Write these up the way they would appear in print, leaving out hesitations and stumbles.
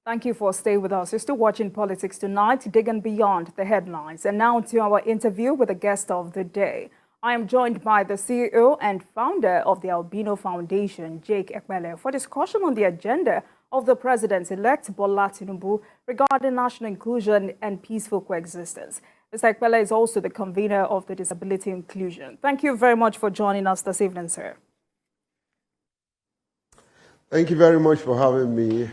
Thank you for staying with us. You're still watching Politics Tonight, digging beyond the headlines. And now to our interview with the guest of the day. I am joined by the CEO and founder of the Albino Foundation, Jake Ekpele, for discussion on the agenda of the President-elect Bola Tinubu regarding national inclusion and peaceful coexistence. Mr. Ekpele is also the convener of the Disability Inclusion. Thank you very much for joining us this evening, sir. Thank you very much for having me.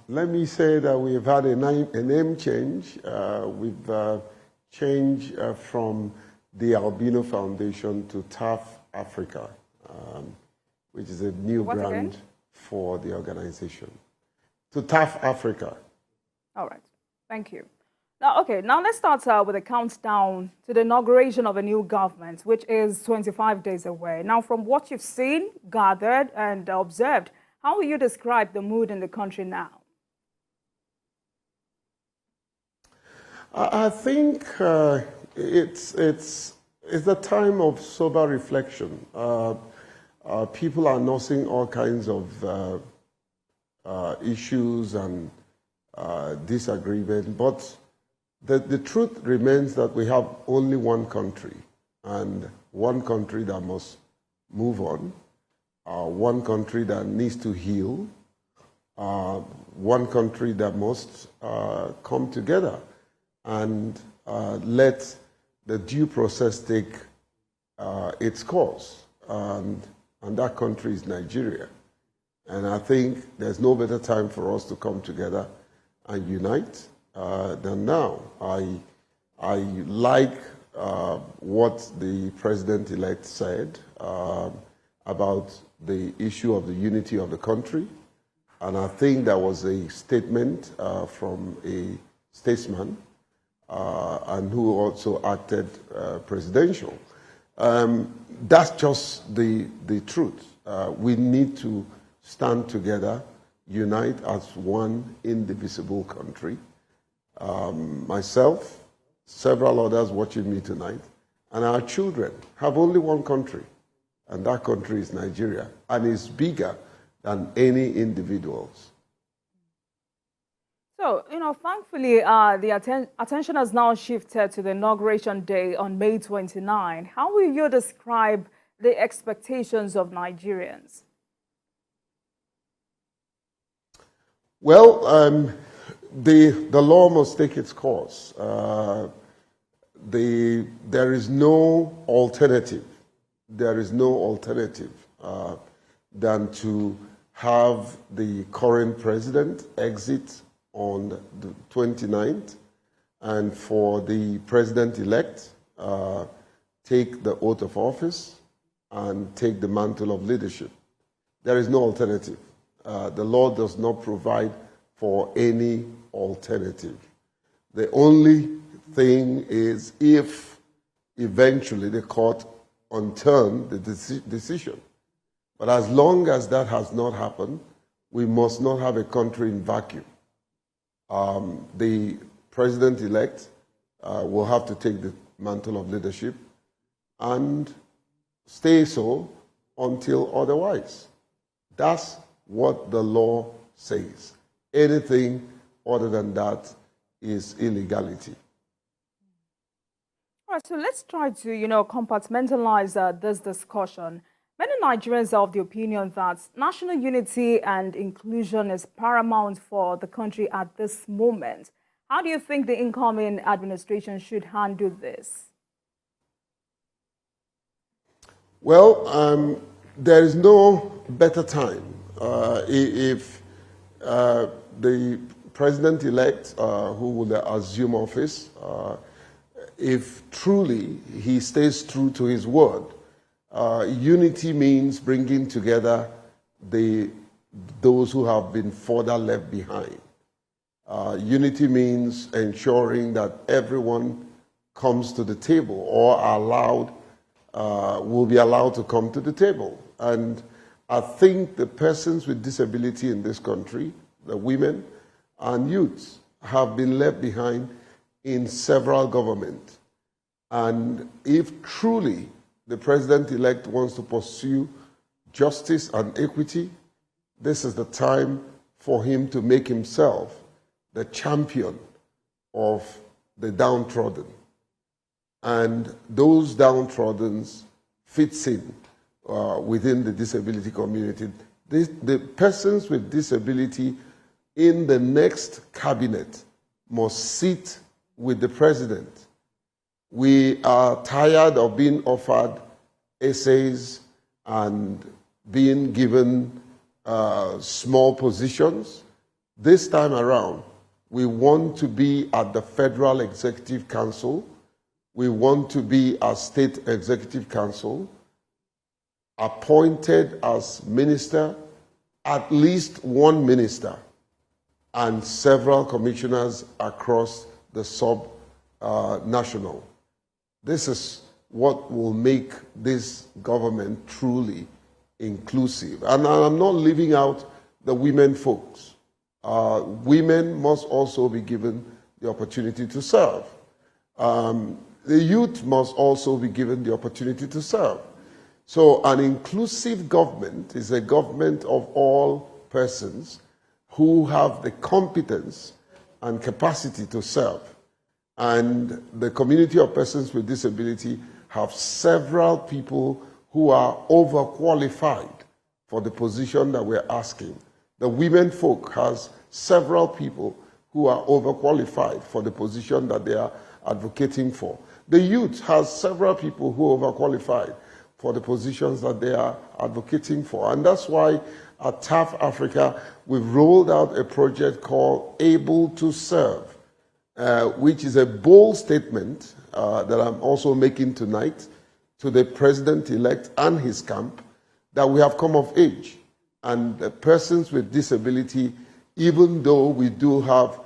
Let me say that we've had a name change. We've changed from the Albino Foundation to TAF Africa, which is a new brand for the organization. To TAF Africa. All right. Thank you. Now let's start with a countdown to the inauguration of a new government, which is 25 days away. Now, from what you've seen, gathered, and observed, how will you describe the mood in the country now? I think it's a time of sober reflection. People are nursing all kinds of issues and disagreement, but the truth remains that we have only one country, and one country that must move on. One country that needs to heal, one country that must come together and let the due process take its course. And that country is Nigeria. And I think there's no better time for us to come together and unite than now. I like what the President-elect said about the issue of the unity of the country. And I think that was a statement from a statesman and who also acted presidential. That's just the truth. We need to stand together, unite as one indivisible country. Myself, several others watching me tonight, and our children have only one country. And that country is Nigeria, and it's bigger than any individuals. So, thankfully, the attention has now shifted to the inauguration day on May 29. How will you describe the expectations of Nigerians? Well, the law must take its course. There is no alternative. There is no alternative than to have the current president exit on the 29th and for the president-elect take the oath of office and take the mantle of leadership. There is no alternative. The law does not provide for any alternative. The only thing is if eventually the court unturn the decision. But as long as that has not happened, we must not have a country in vacuum. The president-elect will have to take the mantle of leadership and stay so until otherwise. That's what the law says. Anything other than that is illegality. All right, so let's try to, compartmentalize this discussion. Many Nigerians are of the opinion that national unity and inclusion is paramount for the country at this moment. How do you think the incoming administration should handle this? Well, there is no better time. If the president-elect who will assume office, if truly he stays true to his word, unity means bringing together those who have been further left behind. Unity means ensuring that everyone comes to the table or will be allowed to come to the table. And I think the persons with disability in this country, the women and youths, have been left behind in several governments. And if truly the president-elect wants to pursue justice and equity, this is the time for him to make himself the champion of the downtrodden. And those downtrodden fits in within the disability community. The persons with disability in the next cabinet must sit with the president. We are tired of being offered essays and being given small positions. This time around, we want to be at the Federal Executive Council. We want to be a State Executive Council, appointed as minister, at least one minister, and several commissioners across the sub-national. This is what will make this government truly inclusive. And I'm not leaving out the women folks. Women must also be given the opportunity to serve. The youth must also be given the opportunity to serve. So an inclusive government is a government of all persons who have the competence and capacity to serve. And the community of persons with disability have several people who are overqualified for the position that we're asking. The women folk has several people who are overqualified for the position that they are advocating for. The youth has several people who are overqualified for the positions that they are advocating for. And that's why at TAF Africa, we've rolled out a project called Able to Serve, which is a bold statement that I'm also making tonight to the President-elect and his camp, that we have come of age. And the persons with disability, even though we do have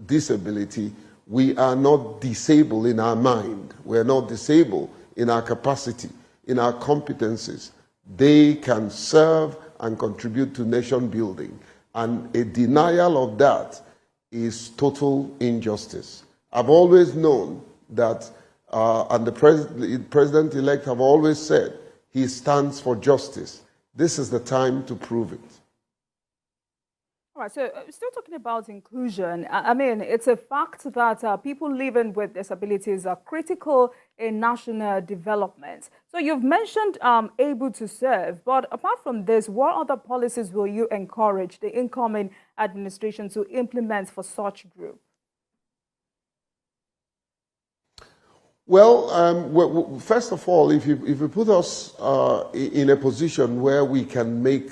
disability, we are not disabled in our mind. We are not disabled in our capacity, in our competencies. They can serve and contribute to nation building. And a denial of that is total injustice. I've always known that, and the President-elect have always said, he stands for justice. This is the time to prove it. All right, so still talking about inclusion, I mean, it's a fact that people living with disabilities are critical in national development. So you've mentioned able to serve, but apart from this, what other policies will you encourage the incoming administration to implement for such group? Well, first of all, if you put us in a position where we can make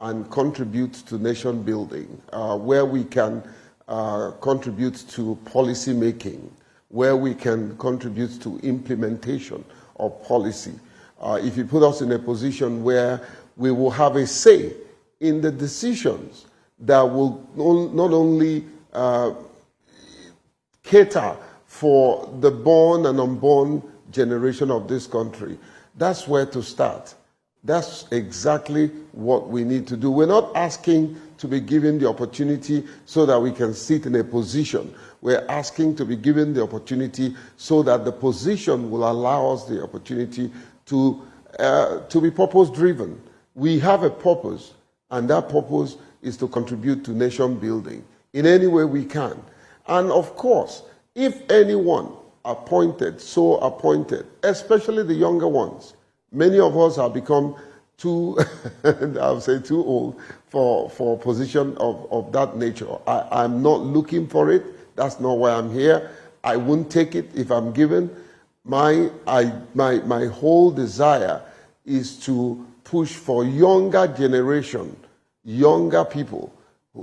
and contribute to nation building, where we can contribute to policy making, where we can contribute to implementation of policy. If you put us in a position where we will have a say in the decisions that will not only cater for the born and unborn generation of this country, that's where to start. That's exactly what we need to do. We're not asking to be given the opportunity so that we can sit in a position. We're asking to be given the opportunity so that the position will allow us the opportunity to be purpose-driven. We have a purpose, and that purpose is to contribute to nation building in any way we can. And of course, if anyone appointed, so appointed, especially the younger ones, many of us have become too, I'll say too old for a position of that nature. I'm not looking for it. That's not why I'm here. I won't take it if I'm given. My whole desire is to push for younger generation, younger people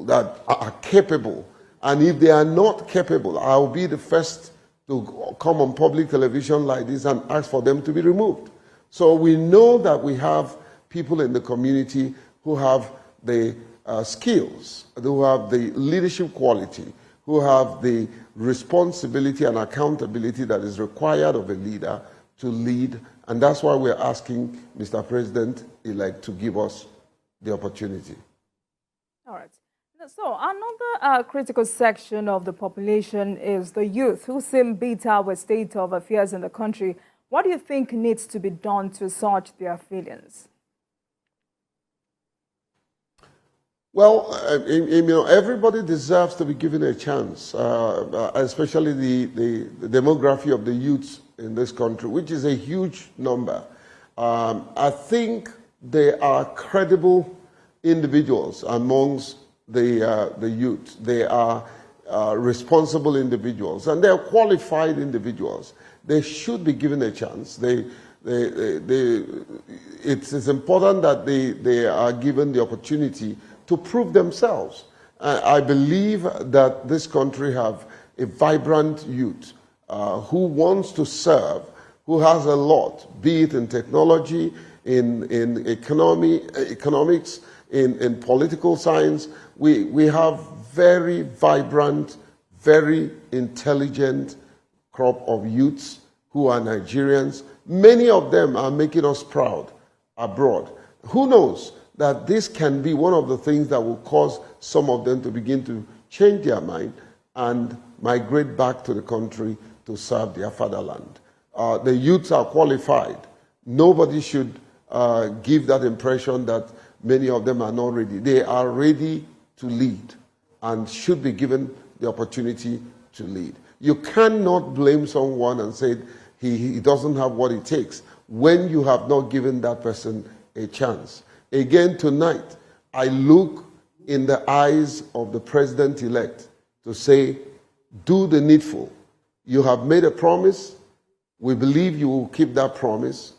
that are capable. And if they are not capable, I'll be the first to come on public television like this and ask for them to be removed. So we know that we have people in the community who have the skills, who have the leadership quality, who have the responsibility and accountability that is required of a leader to lead. And that's why we're asking Mr. President-elect to give us the opportunity. All right. So another critical section of the population is the youth, who seem bitter with state of affairs in the country. What do you think needs to be done to sort their feelings? Well, everybody deserves to be given a chance, especially the demography of the youth in this country, which is a huge number. I think there are credible individuals amongst the youth. They are responsible individuals, and they are qualified individuals. They should be given a chance. It's important that they are given the opportunity to prove themselves. I believe that this country have a vibrant youth who wants to serve, who has a lot, be it in technology, in economics, in political science. We have very vibrant, very intelligent crop of youths who are Nigerians. Many of them are making us proud abroad. Who knows that this can be one of the things that will cause some of them to begin to change their mind and migrate back to the country to serve their fatherland. The youths are qualified. Nobody should give that impression that many of them are not ready. They are ready to lead and should be given the opportunity to lead. You cannot blame someone and say he doesn't have what it takes when you have not given that person a chance. Again, tonight, I look in the eyes of the President-elect to say, do the needful. You have made a promise. We believe you will keep that promise.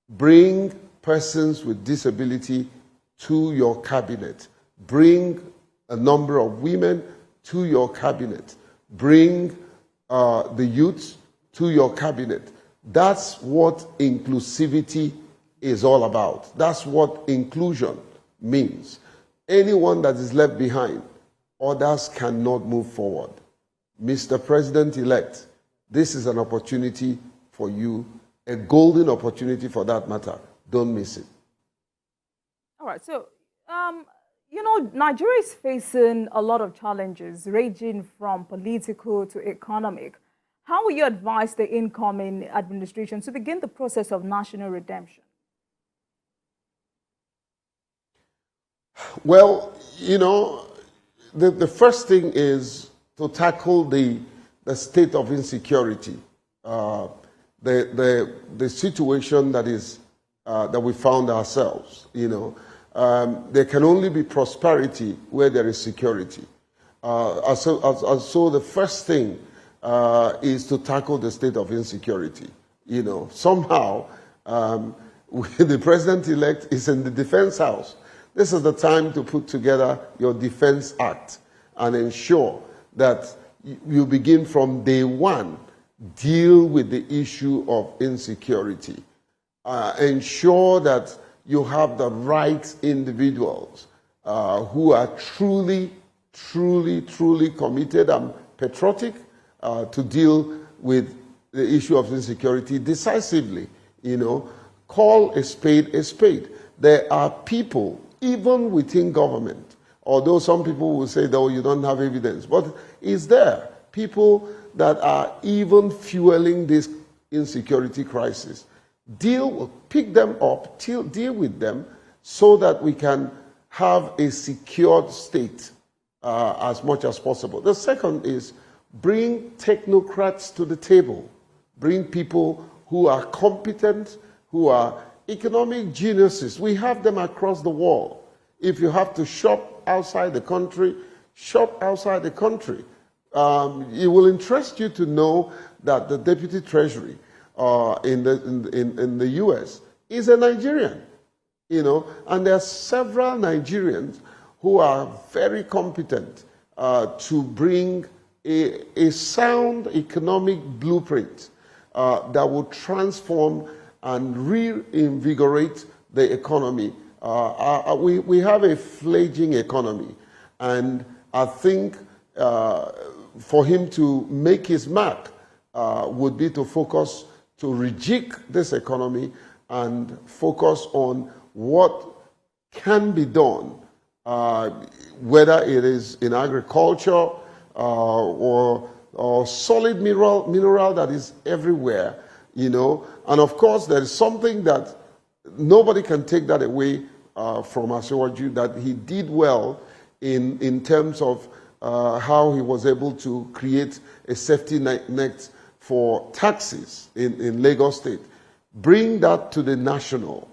Bring persons with disability to your cabinet. Bring a number of women to your cabinet. Bring the youth to your cabinet. That's what inclusivity is all about. That's what inclusion means. Anyone that is left behind, others cannot move forward. Mr. President-elect, this is an opportunity for you, a golden opportunity for that matter. Don't miss it. All right, so, Nigeria is facing a lot of challenges, ranging from political to economic. How will you advise the incoming administration to begin the process of national redemption? Well, the first thing is to tackle the state of insecurity, the situation that is that we found ourselves. There can only be prosperity where there is security. So the first thing is to tackle the state of insecurity. Somehow the President-elect is in the Defense House. This is the time to put together your Defense Act and ensure that you begin from day one, deal with the issue of insecurity. Ensure that you have the right individuals who are truly committed and patriotic to deal with the issue of insecurity decisively. Call a spade a spade. There are people, even within government, although some people will say, you don't have evidence, but is there people that are even fueling this insecurity crisis? Pick them up, deal with them so that we can have a secured state as much as possible. The second is bring technocrats to the table. Bring people who are competent, who are economic geniuses. We have them across the world. If you have to shop outside the country, shop outside the country. It will interest you to know that the Deputy Treasury in the U.S. is a Nigerian, and there are several Nigerians who are very competent to bring a sound economic blueprint that will transform and reinvigorate the economy. We have a fledgling economy, and I think for him to make his mark would be to focus, to rejig this economy and focus on what can be done, whether it is in agriculture or solid mineral that is everywhere, And of course, there is something that nobody can take that away from Asiwaju, that he did well in terms of how he was able to create a safety net for taxis in Lagos State. Bring that to the national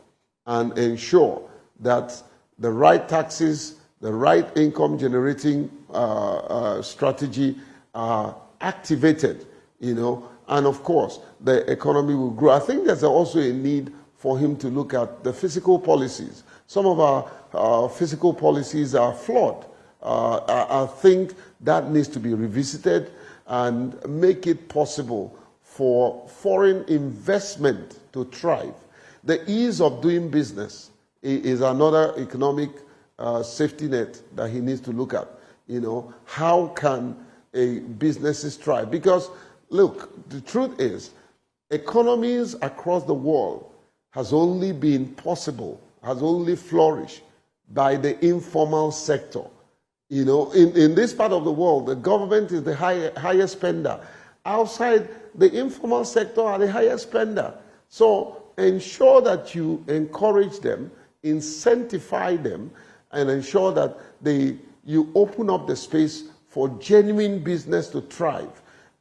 and ensure that the right taxes, the right income generating strategy are activated, and of course the economy will grow. I think there's also a need for him to look at the fiscal policies. Some of our fiscal policies are flawed. I think that needs to be revisited and make it possible for foreign investment to thrive. The ease of doing business is another economic safety net that he needs to look at. How can businesses thrive? Because, look, the truth is, economies across the world has only been possible, has only flourished by the informal sector. In this part of the world, the government is the highest spender. Outside, the informal sector are the highest spender. So ensure that you encourage them, incentivize them, and ensure that you open up the space for genuine business to thrive.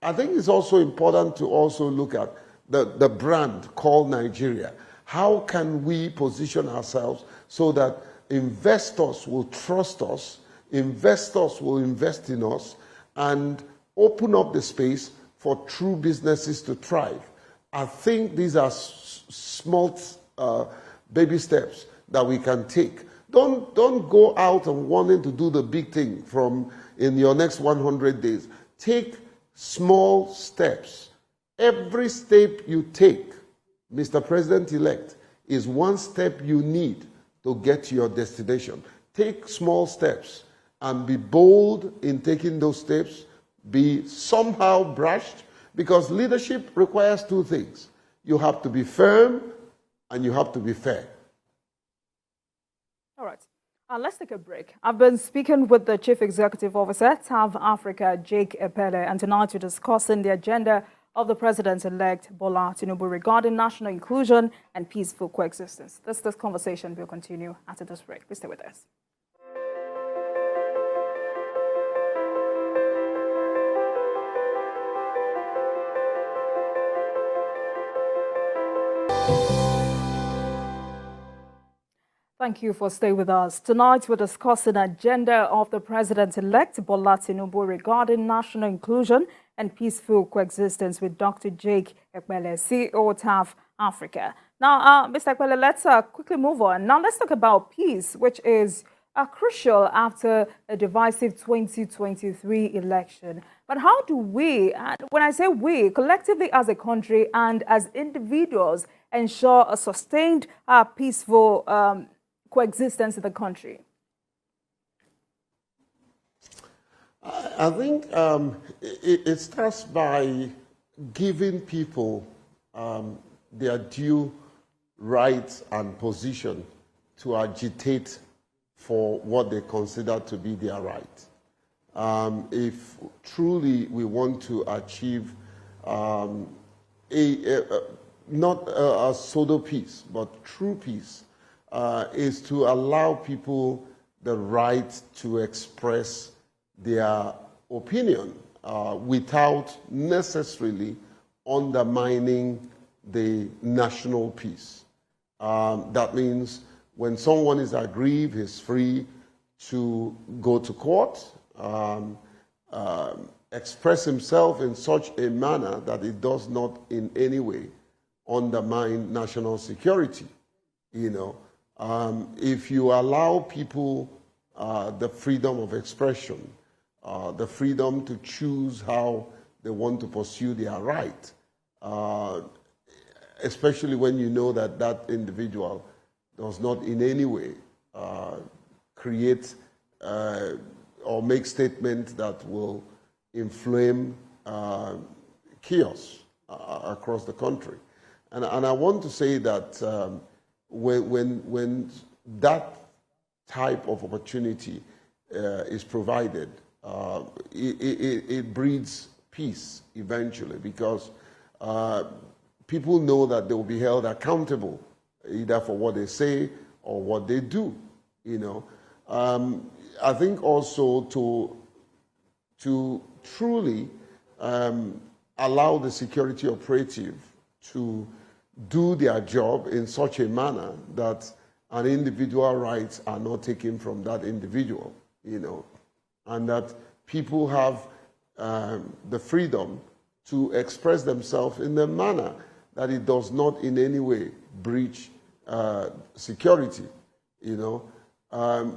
I think it's also important to also look at the brand called Nigeria. How can we position ourselves so that investors will trust us, investors will invest in us, and open up the space for true businesses to thrive? I think these are small baby steps that we can take. Don't go out and wanting to do the big thing in your next 100 days. Take small steps. Every step you take, Mr. President-elect, is one step you need to get to your destination. Take small steps and be bold in taking those steps. Be somehow brushed, because leadership requires two things. You have to be firm and you have to be fair. All right. Let's take a break. I've been speaking with the Chief Executive Officer, TAV Africa, Jake Epele, and tonight we're discussing the agenda of the President-elect Bola Tinubu regarding national inclusion and peaceful coexistence. This conversation will continue after this break. Please stay with us. Thank you for staying with us. Tonight, we're discussing the agenda of the President-elect Bola Tinubu regarding national inclusion and peaceful coexistence with Dr. Jake Epele, CEO TAV Africa. Now, Mr. Epele, let's quickly move on. Now, let's talk about peace, which is crucial after a divisive 2023 election. But how do we, and when I say we, collectively as a country and as individuals, ensure a sustained, peaceful coexistence in the country? I think it starts by giving people their due rights and position to agitate for what they consider to be their right. If truly we want to achieve not a pseudo peace, but true peace, is to allow people the right to express their opinion without necessarily undermining the national peace. That means when someone is aggrieved, he's free to go to court, express himself in such a manner that it does not in any way undermine national security. If you allow people the freedom of expression, the freedom to choose how they want to pursue their right, especially when you know that that individual does not in any way create or make statements that will inflame chaos across the country. And I want to say that when that type of opportunity is provided, it breeds peace eventually, because people know that they will be held accountable either for what they say or what they do. I think also to truly allow the security operative to do their job in such a manner that an individual rights are not taken from that individual, and that people have the freedom to express themselves in a manner that it does not in any way breach security,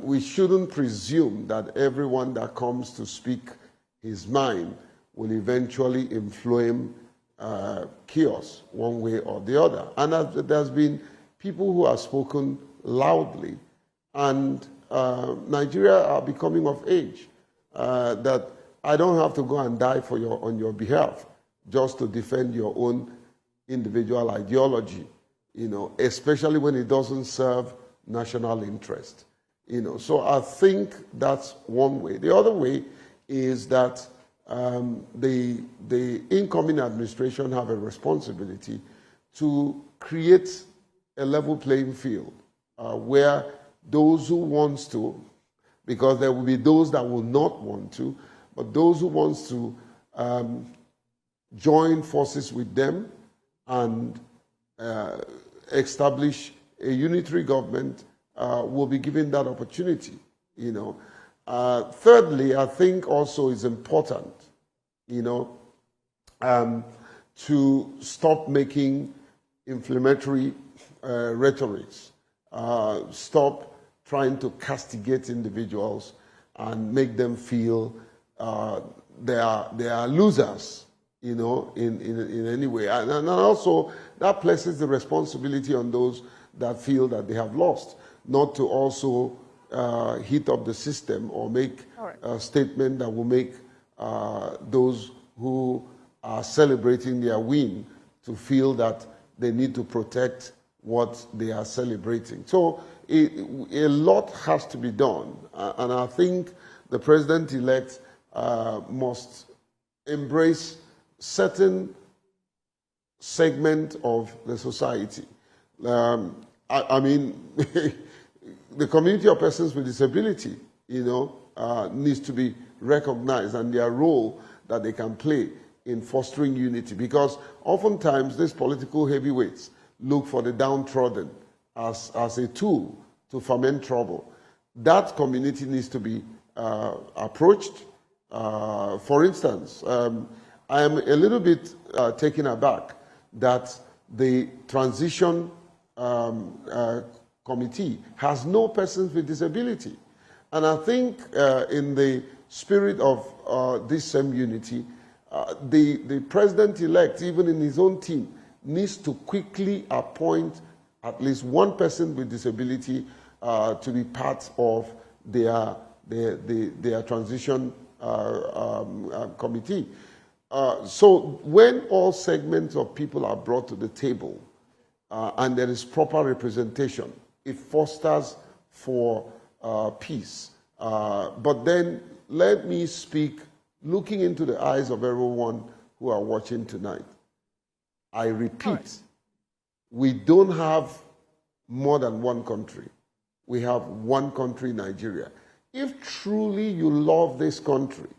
we shouldn't presume that everyone that comes to speak his mind will eventually inflame chaos one way or the other. And there's been people who have spoken loudly, and Nigeria are becoming of age, that I don't have to go and die on your behalf just to defend your own individual ideology, especially when it doesn't serve national interest. So I think that's one way. The other way is that the incoming administration have a responsibility to create a level playing field where those who want to, because there will be those that will not want to, but those who want to join forces with them and establish a unitary government will be given that opportunity. Thirdly, I think also is important, to stop making inflammatory rhetorics, stop trying to castigate individuals and make them feel they are losers, in any way. And also that places the responsibility on those that feel that they have lost, not to also heat up the system or make a statement that will make those who are celebrating their win to feel that they need to protect what they are celebrating. So a lot has to be done, and I think the President-elect must embrace certain segment of the society. I mean, the community of persons with disability, needs to be recognized, and their role that they can play in fostering unity. Because oftentimes these political heavyweights look for the downtrodden as a tool to foment trouble. That community needs to be approached. For instance, I am a little bit taken aback that the transition committee has no persons with disability. And I think in the spirit of this same unity, the President-elect, even in his own team, needs to quickly appoint at least one person with disability to be part of their transition committee. So when all segments of people are brought to the table and there is proper representation, it fosters for peace. But then let me speak looking into the eyes of everyone who are watching tonight. I repeat, we don't have more than one country. We have one country, Nigeria. If truly you love this country,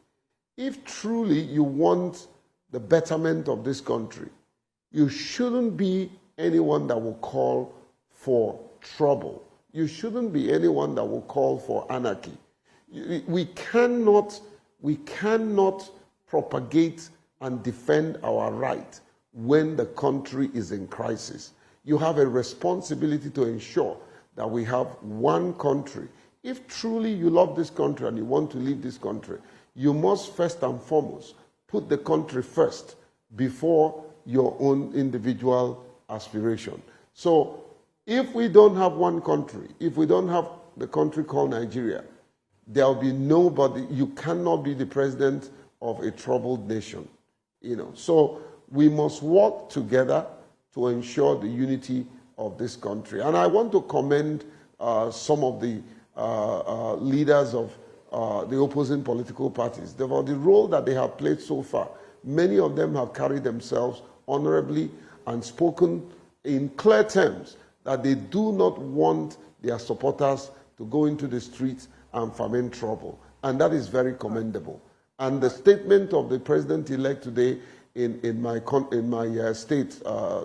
if truly you want the betterment of this country, you shouldn't be anyone that will call for trouble. You shouldn't be anyone that will call for anarchy. We cannot propagate and defend our right when the country is in crisis. You have a responsibility to ensure that we have one country. If truly you love this country and you want to leave this country, you must first and foremost put the country first before your own individual aspiration. So if we don't have one country, if we don't have the country called Nigeria, there will be nobody. You cannot be the president of a troubled nation. So we must work together to ensure the unity of this country. And I want to commend some of the leaders of the opposing political parties. The role that they have played so far. Many of them have carried themselves honorably and spoken in clear terms that they do not want their supporters to go into the streets and famine trouble. And that is very commendable. And the statement of the president-elect today in my state,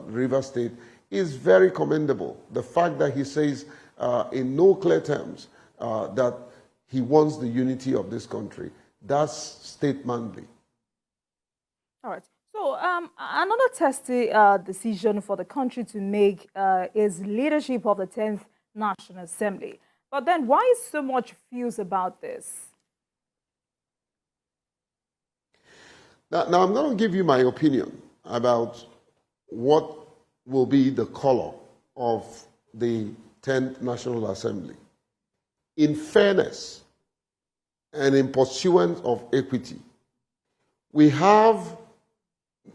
River State, is very commendable. The fact that he says in no clear terms that he wants the unity of this country, that's state-manly. All right. So another testy decision for the country to make is leadership of the 10th National Assembly. But then why is so much fuse about this? Now I'm going to give you my opinion about what will be the color of the 10th National Assembly. In fairness and in pursuance of equity, we have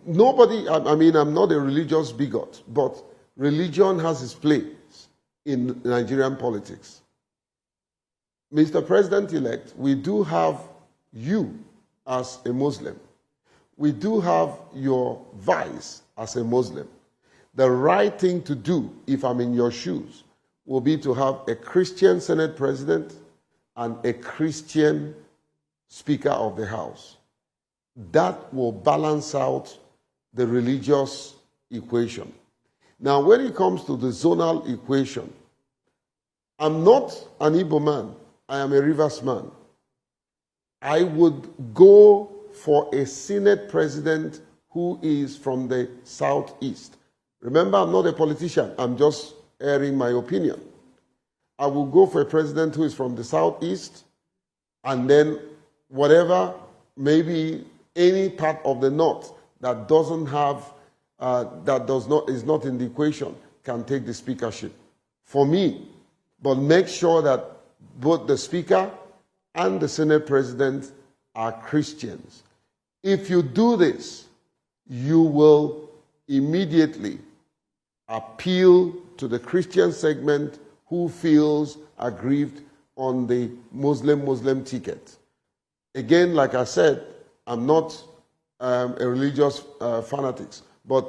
nobody, I mean, I'm not a religious bigot, but religion has its place in Nigerian politics. Mr. President-elect, we do have you as a Muslim. We do have your vice as a Muslim. The right thing to do, if I'm in your shoes, will be to have a Christian Senate President and a Christian Speaker of the House. That will balance out the religious equation. Now, when it comes to the zonal equation, I'm not an Igbo man. I am a Rivers man. I would go for a Senate President who is from the Southeast. Remember, I'm not a politician. I'm just airing my opinion. I will go for a president who is from the Southeast, and then whatever, maybe any part of the North that doesn't have, is not in the equation can take the speakership. For me, but make sure that both the Speaker and the Senate President are Christians. If you do this, you will immediately appeal to the Christian segment who feels aggrieved on the Muslim ticket. Again, like I said, I'm not a religious fanatic, but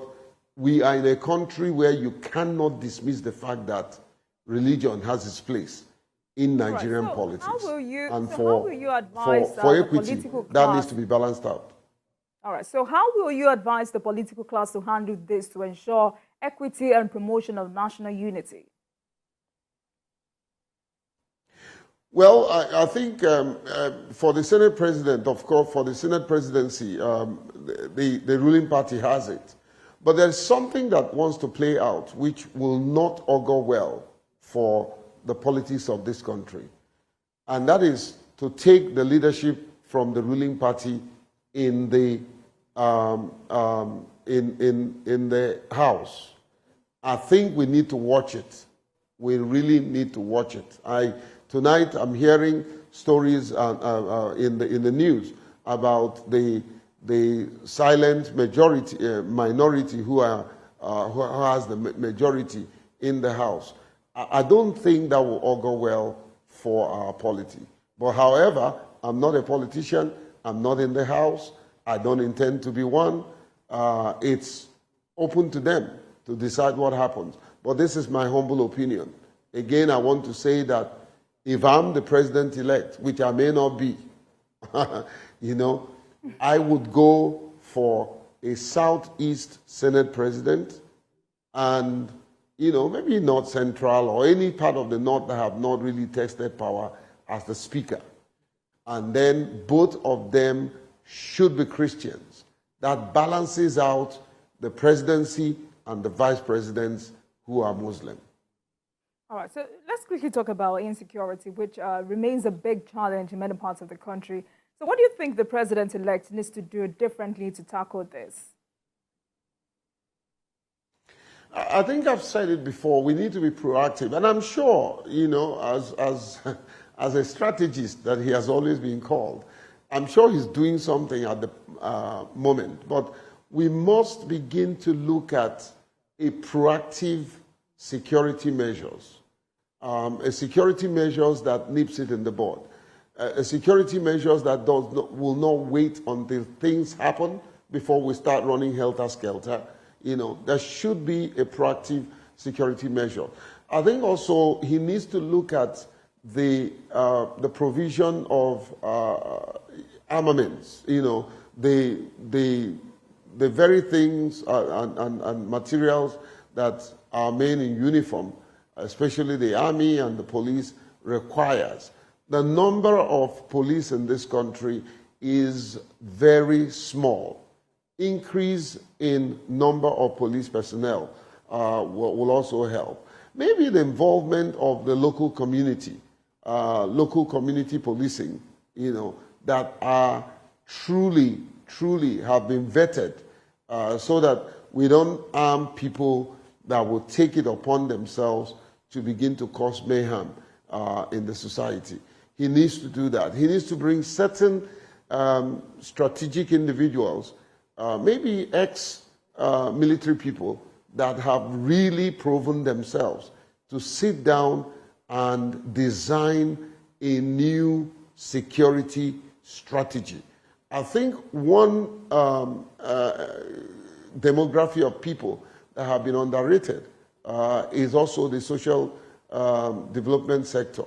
we are in a country where you cannot dismiss the fact that religion has its place in Nigerian politics. How will you advise for equity, that needs to be balanced out. All right. So how will you advise the political class to handle this to ensure equity and promotion of national unity? Well, I think for the Senate President, of course, for the Senate presidency, the ruling party has it. But there's something that wants to play out which will not augur well for the politics of this country. And that is to take the leadership from the ruling party in the in the House. I think we need to watch it. We really need to watch it. Tonight I'm hearing stories in the news about the silent minority who has the majority in the House. I don't think that will augur well for our polity. But however, I'm not a politician. I'm not in the House. I don't intend to be one. It's open to them to decide what happens. But this is my humble opinion. Again, I want to say that if I'm the president-elect, which I may not be, I would go for a Southeast Senate president and, maybe North Central or any part of the North that have not really tested power as the speaker. And then both of them should be Christians. That balances out the presidency and the vice presidents who are Muslim. All right, so let's quickly talk about insecurity, which remains a big challenge in many parts of the country. So what do you think the president-elect needs to do differently to tackle this? I think I've said it before. We need to be proactive. And I'm sure, as a strategist that he has always been called, I'm sure he's doing something at the moment. But we must begin to look at a proactive security measures. A security measures that nips it in the bud. A security measures that will not wait until things happen before we start running helter-skelter. There should be a proactive security measure. I think also he needs to look at the provision of armaments, the very things and materials that our men in uniform, especially the army and the police, requires. The number of police in this country is very small. Increase in number of police personnel will also help. Maybe the involvement of the local community policing, that are truly have been vetted, so that we don't arm people that will take it upon themselves to begin to cause mayhem in the society. He needs to do that. He needs to bring certain strategic individuals, maybe ex-military people that have really proven themselves, to sit down and design a new security strategy. I think one demography of people that have been underrated is also the social development sector.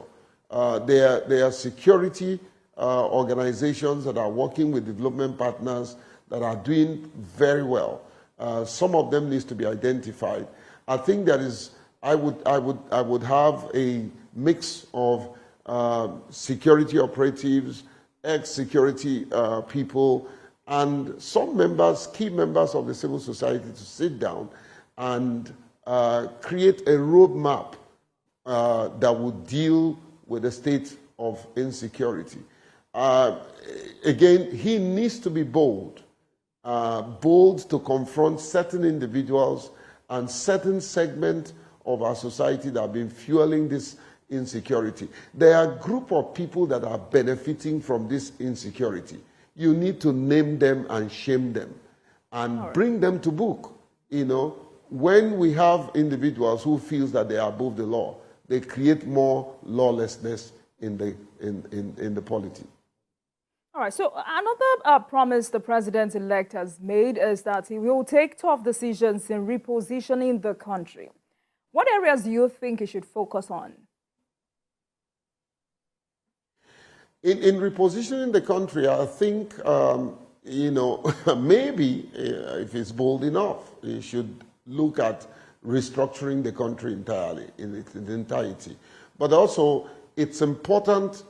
There are security organizations that are working with development partners that are doing very well. Some of them needs to be identified. I think that is, I would have a mix of security operatives, ex-security people, and some members, key members of the civil society, to sit down and create a roadmap that would deal with the state of insecurity. Again, he needs to be bold to confront certain individuals and certain segments of our society that have been fueling this insecurity. There are a group of people that are benefiting from this insecurity. You need to name them and shame them and bring them to book. When we have individuals who feel that they are above the law, they create more lawlessness in the polity. All right, so another promise the president-elect has made is that he will take tough decisions in repositioning the country. What areas do you think he should focus on? In repositioning the country, I think, maybe if he's bold enough, he should look at restructuring the country entirely, in its entirety. But also, it's important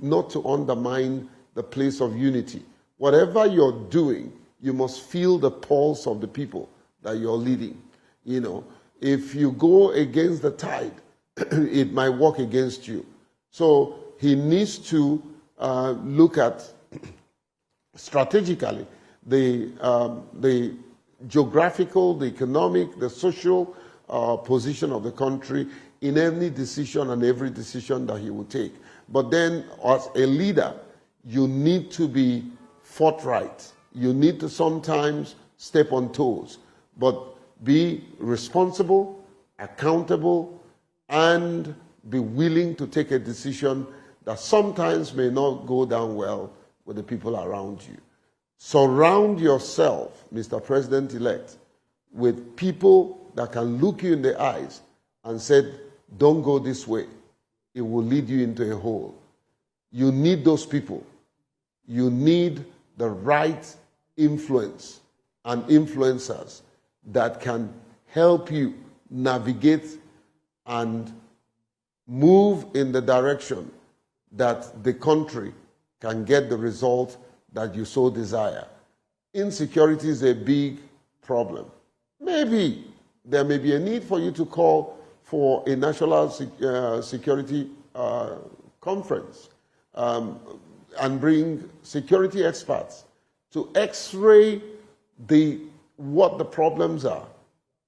not to undermine the place of unity. Whatever you're doing, you must feel the pulse of the people that you're leading. If you go against the tide, it might work against you. So he needs to look at strategically the geographical, the economic, the social position of the country in any decision and every decision that he will take. But then, as a leader, you need to be forthright. You need to sometimes step on toes, but be responsible, accountable, and be willing to take a decision that sometimes may not go down well with the people around you. Surround yourself, Mr. President-elect, with people that can look you in the eyes and say, don't go this way. It will lead you into a hole. You need those people. You need the right influence and influencers that can help you navigate and move in the direction that the country can get the result that you so desire. Insecurity is a big problem. Maybe there may be a need for you to call for a national security conference and bring security experts to x-ray what the problems are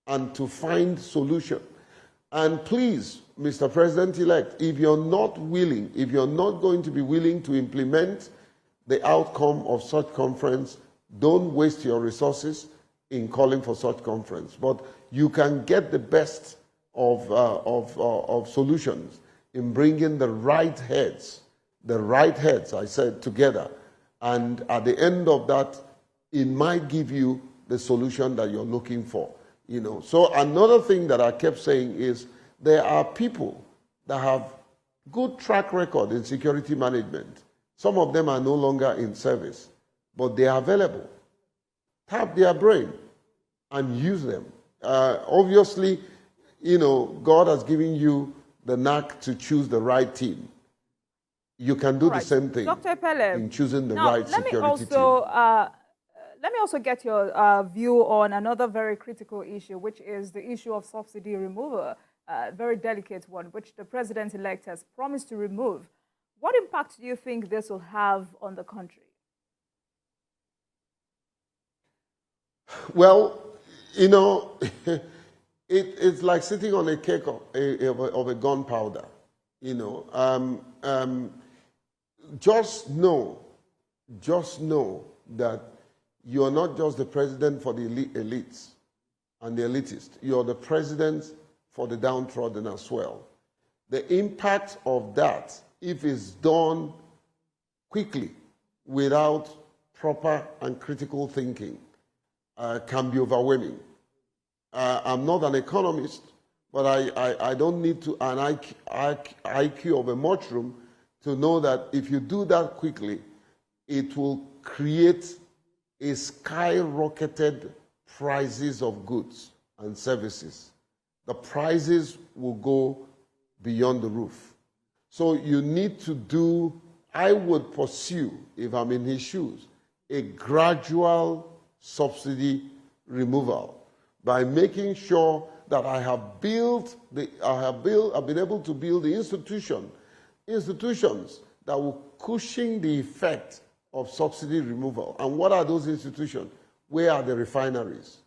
and to find solution. And please, Mr. President-elect, if you're not going to be willing to implement the outcome of such conference, don't waste your resources in calling for such conference. But you can get the best of solutions in bringing the right heads, I said, together. And at the end of that, it might give you the solution that you're looking for. So another thing that I kept saying is there are people that have good track record in security management. Some of them are no longer in service, but they are available. Tap their brain and use them. Obviously, you know, God has given you the knack to choose the right team. You can do the same thing Dr. Pele, in choosing the right security team. Let me also get your view on another very critical issue, which is the issue of subsidy removal, a very delicate one, which the president-elect has promised to remove. What impact do you think this will have on the country? Well, you know, it's like sitting on a cake of a gunpowder. You know, just know that you are not just the president for the elites and the elitists. You are the president for the downtrodden as well. The impact of that, if it's done quickly, without proper and critical thinking, can be overwhelming. I'm not an economist, but I don't need to an IQ of a mushroom to know that if you do that quickly, it will create a skyrocketed prices of goods and services. The prices will go beyond the roof. So you need to do, I would pursue, if I'm in his shoes, a gradual subsidy removal by making sure that I've been able to build the institutions that will cushion the effect of subsidy removal. And what are those institutions? Where are the refineries?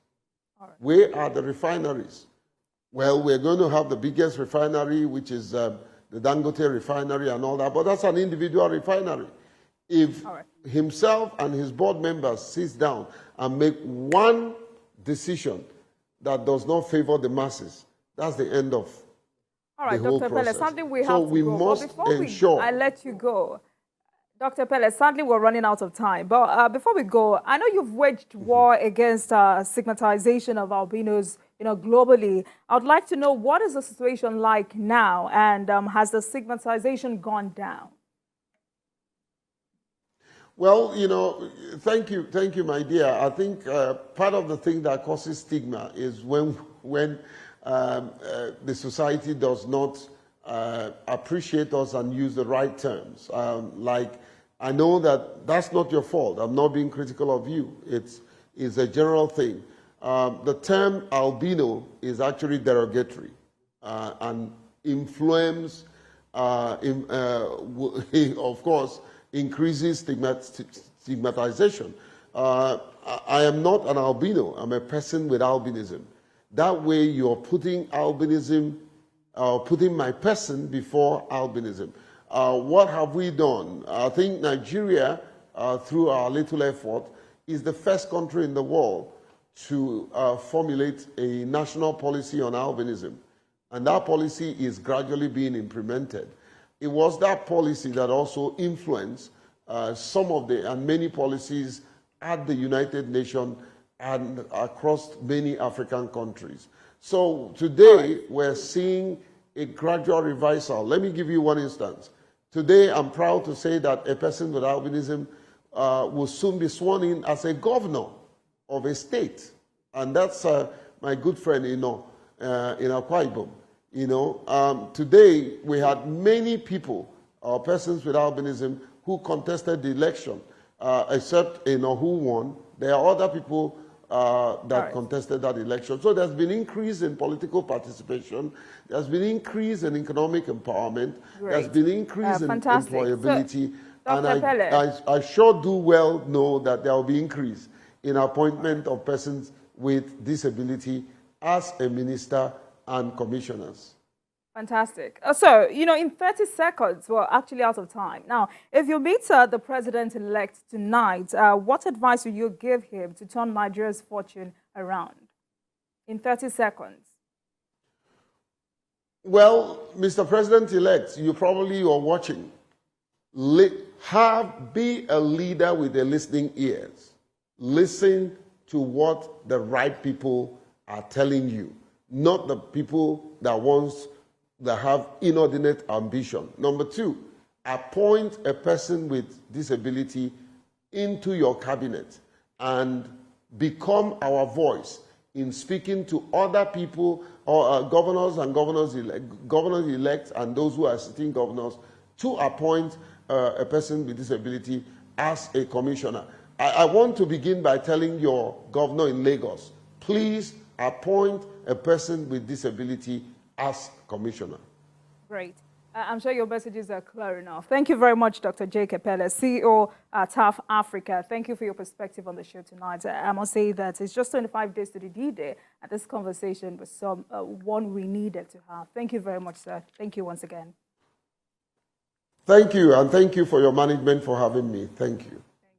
Right. Where are the refineries? Well, we're going to have the biggest refinery, which is the Dangote refinery and all that, but that's an individual refinery. If himself and his board members sit down and make one decision that does not favor the masses, that's the end of the whole Dr. process. Pele, sadly we have so to we go. must ensure. I let you go. Dr. Pele, sadly we're running out of time. But before we go, I know you've waged war against stigmatization of albinos, you know, globally. I would like to know, what is the situation like now, and has the stigmatization gone down? Well, you know, thank you, my dear. I think part of the thing that causes stigma is when the society does not appreciate us and use the right terms. Like, I know that that's not your fault. I'm not being critical of you. It's a general thing. The term albino is actually derogatory and influence, of course, increases stigmatization. I am not an albino. I'm a person with albinism. That way, you're putting albinism, putting my person before albinism. What have we done? I think Nigeria, through our little effort, is the first country in the world to formulate a national policy on albinism. And that policy is gradually being implemented. It was that policy that also influenced some of the and many policies at the United Nations and across many African countries. So today we're seeing a gradual reversal. Let me give you one instance. Today I'm proud to say that a person with albinism will soon be sworn in as a governor of a state. And that's my good friend, in Akwa Ibom. You know, today we had many people, persons with albinism, who contested the election, except who won. There are other people that contested that election. So there's been increase in political participation. There's been increase in economic empowerment. There's been increase in employability. So, and I sure do well know that there will be increase in appointment of persons with disability as a minister and commissioners. Fantastic. So, you know, in 30 seconds, we're actually out of time. Now, if you meet the president-elect tonight, what advice will you give him to turn Nigeria's fortune around? In 30 seconds. Well, Mr. President-elect, you probably are watching. Be a leader with the listening ears. Listen to what the right people are telling you, not the people that that have inordinate ambition. Number two, appoint a person with disability into your cabinet and become our voice in speaking to other people, or governors and governors-elect and those who are sitting governors, to appoint a person with disability as a commissioner. I want to begin by telling your governor in Lagos, please appoint a person with disability as commissioner. Great. I'm sure your messages are clear enough. Thank you very much, Dr. Jake Epele, CEO at TAF Africa. Thank you for your perspective on the show tonight. I must say that it's just 25 days to the D-Day, and this conversation was one we needed to have. Thank you very much, sir. Thank you once again. Thank you, and thank you for your management for having me. Thank you.